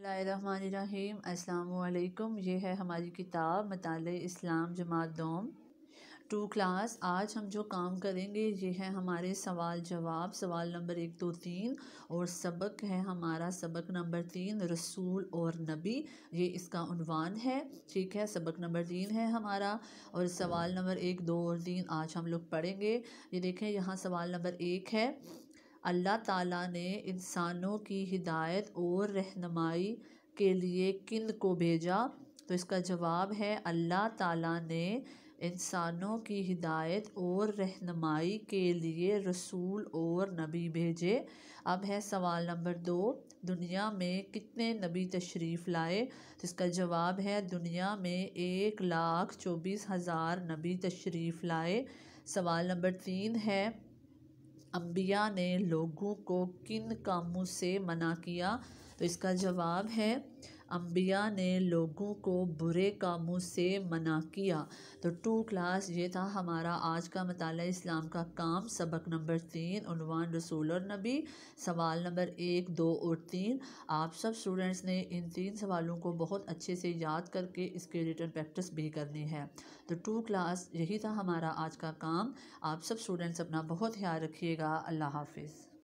बिस्मिल्लाहिर्रहमानिर्रहीम। अस्सलामुअलैकुम। ये है हमारी किताब मताले इस्लाम जमात दोम टू क्लास। आज हम जो काम करेंगे ये है हमारे सवाल जवाब, सवाल नंबर 1, 2, 3 और सबक है हमारा सबक नंबर 3 रसूल और नबी। ये इसका उन्वान है, ठीक है। सबक नंबर 3 है हमारा और सवाल नंबर 1, 2 और 3 आज हम लोग पढ़ेंगे। ये देखें, यहाँ सवाल नंबर 1 है, अल्लाह ताला ने इंसानों की हिदायत और रहनुमाई के लिए किन को भेजा? तो इसका जवाब है अल्लाह ताला ने इंसानों की हिदायत और रहनुमाई के लिए रसूल और नबी भेजे। अब है सवाल नंबर 2, दुनिया में कितने नबी तशरीफ़ लाए? तो इसका जवाब है दुनिया में 1,24,000 नबी तशरीफ़ लाए। सवाल नंबर 3 है, अंबिया ने लोगों को किन कामों से मना किया? तो इसका जवाब है अंबिया ने लोगों को बुरे कामों से मना किया। तो 2 क्लास ये था हमारा आज का मताला इस्लाम का काम, सबक नंबर 3 उन्वान रसूल और नबी। सवाल नंबर 1, 2 और 3 आप सब स्टूडेंट्स ने इन 3 सवालों को बहुत अच्छे से याद करके इसके रिटन प्रैक्टिस भी करनी है। तो 2 क्लास यही था हमारा आज का काम। आप सब स्टूडेंट्स अपना बहुत ख्याल रखिएगा। अल्लाह हाफिज़।